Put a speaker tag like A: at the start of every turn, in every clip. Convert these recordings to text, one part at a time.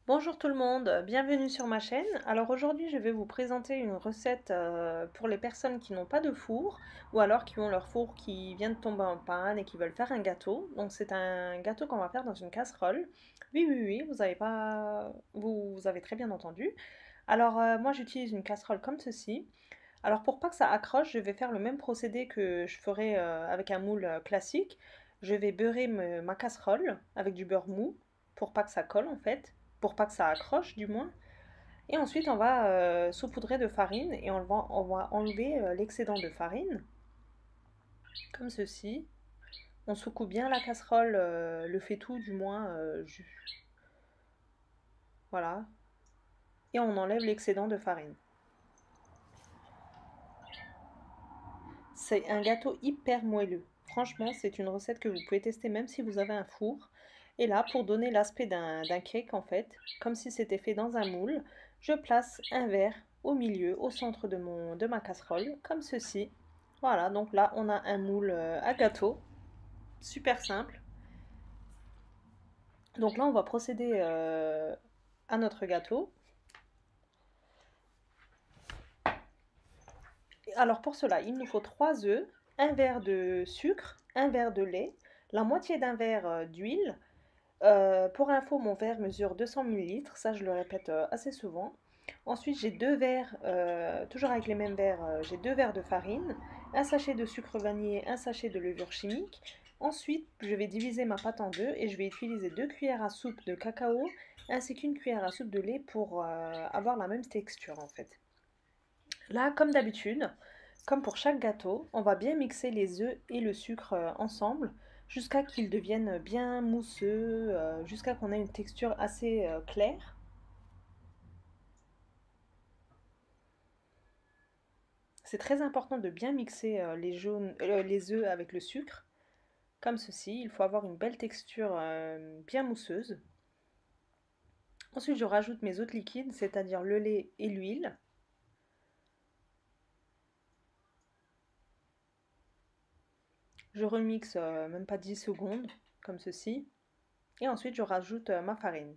A: Bonjour tout le monde, bienvenue sur ma chaîne. Alors aujourd'hui je vais vous présenter une recette pour les personnes qui n'ont pas de four ou alors qui ont leur four qui vient de tomber en panne et qui veulent faire un gâteau. Donc c'est un gâteau qu'on va faire dans une casserole. Oui, oui, oui, vous avez pas... vous avez très bien entendu. Alors moi j'utilise une casserole comme ceci. Alors pour pas que ça accroche, je vais faire le même procédé que je ferais avec un moule classique. Je vais beurrer ma casserole avec du beurre mou pour pas que ça colle en fait, pour pas que ça accroche du moins. Et ensuite on va saupoudrer de farine et on va enlever l'excédent de farine comme ceci. On secoue bien la casserole, le fait tout du moins, voilà. Et on enlève l'excédent de farine. C'est un gâteau hyper moelleux. Franchement, c'est une recette que vous pouvez tester même si vous avez un four. Et là, pour donner l'aspect d'un cake, en fait, comme si c'était fait dans un moule, je place un verre au milieu, au centre de ma casserole, comme ceci. Voilà, donc là, on a un moule à gâteau. Super simple. Donc là, on va procéder à notre gâteau. Alors pour cela, il nous faut 3 œufs, un verre de sucre, un verre de lait, la moitié d'un verre d'huile. Pour info, mon verre mesure 200 millilitres, ça je le répète assez souvent. Ensuite, j'ai deux verres, toujours avec les mêmes verres, j'ai deux verres de farine, un sachet de sucre vanillé, un sachet de levure chimique. Ensuite, je vais diviser ma pâte en deux et je vais utiliser 2 cuillères à soupe de cacao ainsi qu'une cuillère à soupe de lait pour avoir la même texture en fait. Là, comme d'habitude, comme pour chaque gâteau, on va bien mixer les œufs et le sucre ensemble jusqu'à qu'ils deviennent bien mousseux, jusqu'à qu'on ait une texture assez claire. C'est très important de bien mixer les œufs avec le sucre, comme ceci. Il faut avoir une belle texture bien mousseuse. Ensuite, je rajoute mes autres liquides, c'est-à-dire le lait et l'huile. Je remixe même pas 10 secondes, comme ceci. Et ensuite, je rajoute ma farine.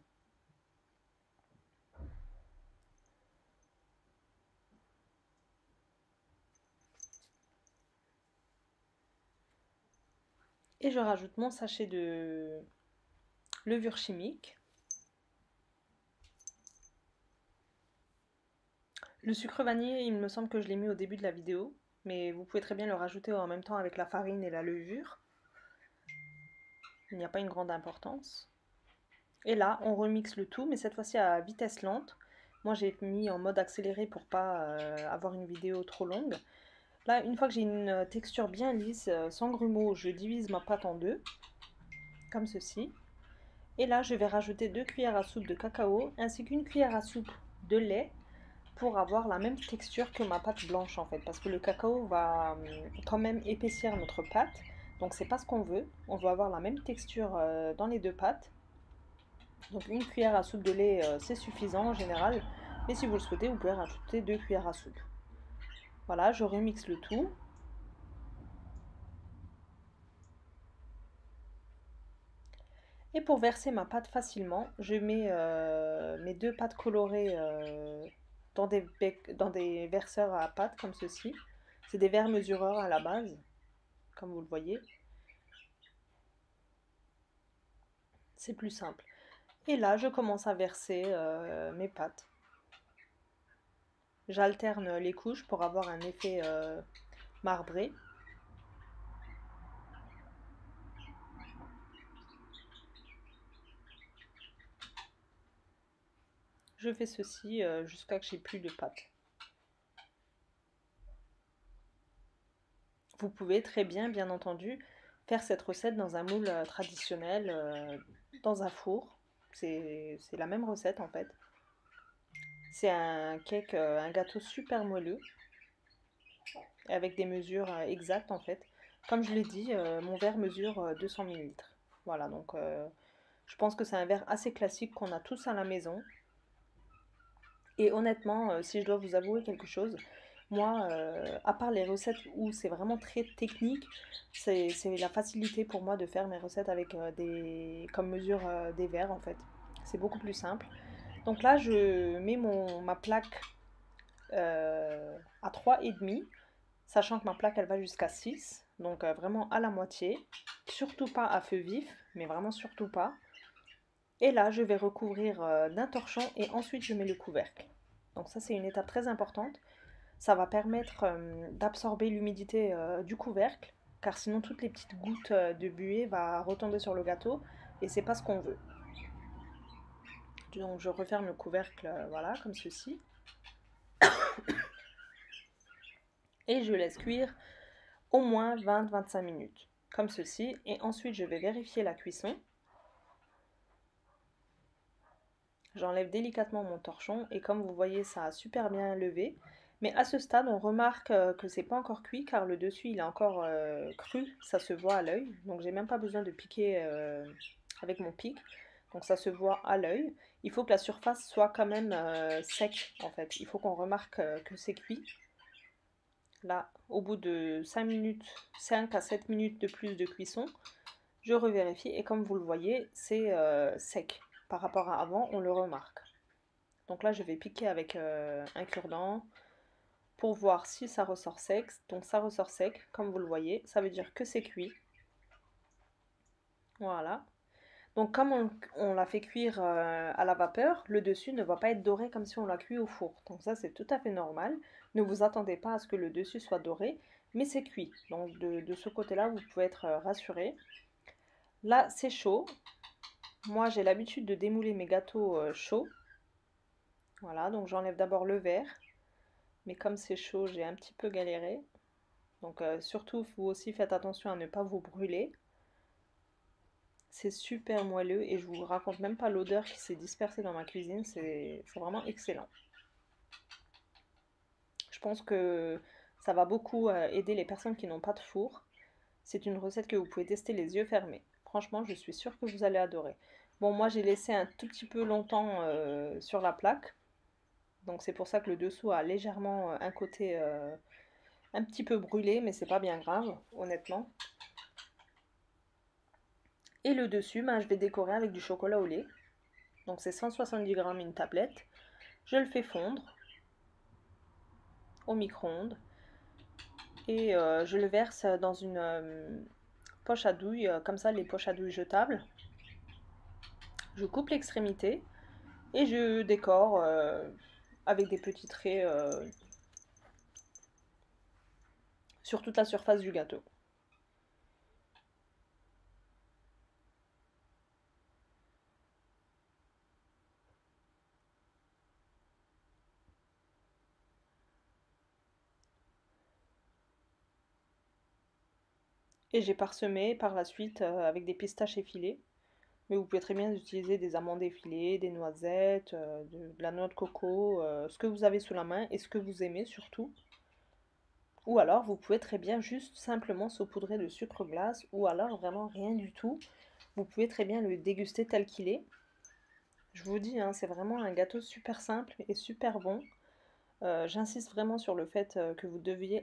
A: Et je rajoute mon sachet de levure chimique. Le sucre vanillé, il me semble que je l'ai mis au début de la vidéo, mais vous pouvez très bien le rajouter en même temps avec la farine et la levure. Il n'y a pas une grande importance. Et là, on remixe le tout, mais cette fois-ci à vitesse lente. Moi, j'ai mis en mode accéléré pour pas avoir une vidéo trop longue. Là, une fois que j'ai une texture bien lisse, sans grumeaux, je divise ma pâte en deux, comme ceci. Et là, je vais rajouter 2 cuillères à soupe de cacao ainsi qu'une cuillère à soupe de lait pour avoir la même texture que ma pâte blanche en fait, parce que le cacao va quand même épaissir notre pâte, donc c'est pas ce qu'on veut. On veut avoir la même texture dans les deux pâtes. Donc une cuillère à soupe de lait c'est suffisant en général, mais si vous le souhaitez, vous pouvez rajouter 2 cuillères à soupe. Voilà, je remixe le tout. Et pour verser ma pâte facilement, je mets mes deux pâtes colorées dans des verseurs à pâte comme ceci. C'est des verres mesureurs à la base, comme vous le voyez. C'est plus simple. Et là, je commence à verser mes pâtes. J'alterne les couches pour avoir un effet marbré. Je fais ceci jusqu'à ce que j'ai plus de pâtes. Vous pouvez très bien, bien entendu, faire cette recette dans un moule traditionnel, dans un four. C'est la même recette en fait. C'est un cake, un gâteau super moelleux, avec des mesures exactes en fait. Comme je l'ai dit, mon verre mesure 200 millilitres. Voilà, donc je pense que c'est un verre assez classique qu'on a tous à la maison. Et honnêtement, si je dois vous avouer quelque chose, moi, à part les recettes où c'est vraiment très technique, c'est la facilité pour moi de faire mes recettes avec comme mesure des verres en fait. C'est beaucoup plus simple. Donc là, je mets ma plaque à 3,5, sachant que ma plaque elle va jusqu'à 6, donc vraiment à la moitié. Surtout pas à feu vif, mais vraiment surtout pas. Et là, je vais recouvrir d'un torchon et ensuite je mets le couvercle. Donc ça, c'est une étape très importante. Ça va permettre d'absorber l'humidité du couvercle, car sinon toutes les petites gouttes de buée vont retomber sur le gâteau et c'est pas ce qu'on veut. Donc je referme le couvercle, voilà, comme ceci. Et je laisse cuire au moins 20-25 minutes, comme ceci. Et ensuite, je vais vérifier la cuisson. J'enlève délicatement mon torchon et comme vous voyez, ça a super bien levé. Mais à ce stade, on remarque que c'est pas encore cuit car le dessus il est encore cru, ça se voit à l'œil. Donc j'ai même pas besoin de piquer avec mon pic. Donc ça se voit à l'œil. Il faut que la surface soit quand même sec en fait. Il faut qu'on remarque que c'est cuit. Là, au bout de 5 minutes, 5 à 7 minutes de plus de cuisson, je revérifie et comme vous le voyez, c'est sec. Par rapport à avant, on le remarque. Donc là, je vais piquer avec un cure-dent pour voir si ça ressort sec. Donc ça ressort sec, comme vous le voyez, ça veut dire que c'est cuit. Voilà. Donc comme on l'a fait cuire à la vapeur, le dessus ne va pas être doré comme si on l'a cuit au four. Donc ça, c'est tout à fait normal. Ne vous attendez pas à ce que le dessus soit doré, mais c'est cuit. Donc de ce côté-là, vous pouvez être rassuré. Là, c'est chaud. Moi, j'ai l'habitude de démouler mes gâteaux chauds. Voilà, donc j'enlève d'abord le verre. Mais comme c'est chaud, j'ai un petit peu galéré. Donc surtout, vous aussi faites attention à ne pas vous brûler. C'est super moelleux et je vous raconte même pas l'odeur qui s'est dispersée dans ma cuisine. C'est vraiment excellent. Je pense que ça va beaucoup aider les personnes qui n'ont pas de four. C'est une recette que vous pouvez tester les yeux fermés. Franchement, je suis sûre que vous allez adorer. Bon, moi j'ai laissé un tout petit peu longtemps sur la plaque. Donc c'est pour ça que le dessous a légèrement un côté un petit peu brûlé, mais c'est pas bien grave, honnêtement. Et le dessus, ben, je vais décorer avec du chocolat au lait. Donc c'est 170 grammes une tablette. Je le fais fondre au micro-ondes et je le verse dans une poche à douille, comme ça les poches à douille jetables. Je coupe l'extrémité et je décore avec des petits traits sur toute la surface du gâteau. Et j'ai parsemé par la suite avec des pistaches effilées. Mais vous pouvez très bien utiliser des amandes effilées, des noisettes, de la noix de coco, ce que vous avez sous la main et ce que vous aimez surtout. Ou alors vous pouvez très bien juste simplement saupoudrer de sucre glace ou alors vraiment rien du tout. Vous pouvez très bien le déguster tel qu'il est. Je vous dis, hein, c'est vraiment un gâteau super simple et super bon. J'insiste vraiment sur le fait que vous devez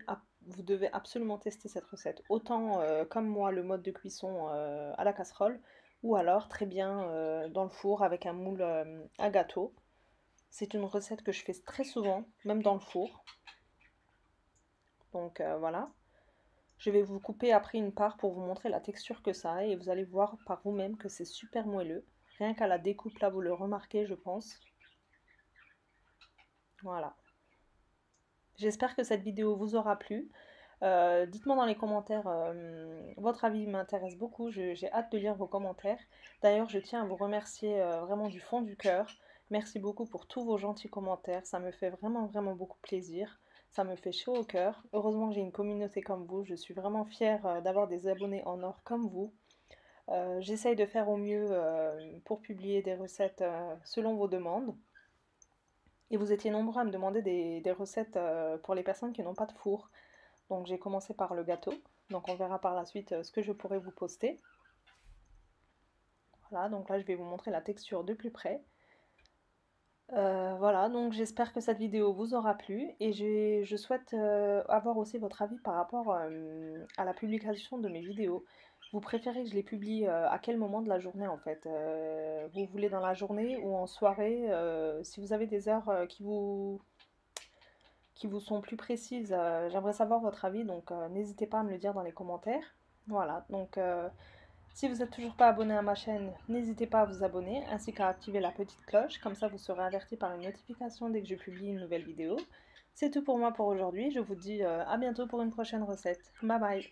A: absolument tester cette recette. Autant comme moi le mode de cuisson à la casserole, ou alors très bien dans le four avec un moule à gâteau. C'est une recette que je fais très souvent, même dans le four. Donc voilà. Je vais vous couper après une part pour vous montrer la texture que ça a et vous allez voir par vous-même que c'est super moelleux. Rien qu'à la découpe là, vous le remarquez, je pense. Voilà. J'espère que cette vidéo vous aura plu. Dites-moi dans les commentaires, votre avis m'intéresse beaucoup, j'ai hâte de lire vos commentaires. D'ailleurs, je tiens à vous remercier vraiment du fond du cœur. Merci beaucoup pour tous vos gentils commentaires, ça me fait vraiment vraiment beaucoup plaisir. Ça me fait chaud au cœur. Heureusement que j'ai une communauté comme vous, je suis vraiment fière d'avoir des abonnés en or comme vous. J'essaye de faire au mieux pour publier des recettes selon vos demandes. Et vous étiez nombreux à me demander des recettes pour les personnes qui n'ont pas de four. Donc j'ai commencé par le gâteau. Donc on verra par la suite ce que je pourrais vous poster. Voilà, donc là je vais vous montrer la texture de plus près. Voilà, donc j'espère que cette vidéo vous aura plu et je souhaite avoir aussi votre avis par rapport à la publication de mes vidéos. Vous préférez que je les publie à quel moment de la journée en fait? Vous voulez dans la journée ou en soirée? Si vous avez des heures qui vous sont plus précises, j'aimerais savoir votre avis, donc n'hésitez pas à me le dire dans les commentaires. Voilà, donc si vous n'êtes toujours pas abonné à ma chaîne, n'hésitez pas à vous abonner ainsi qu'à activer la petite cloche, comme ça vous serez averti par une notification dès que je publie une nouvelle vidéo. C'est tout pour moi pour aujourd'hui, je vous dis à bientôt pour une prochaine recette. Bye bye!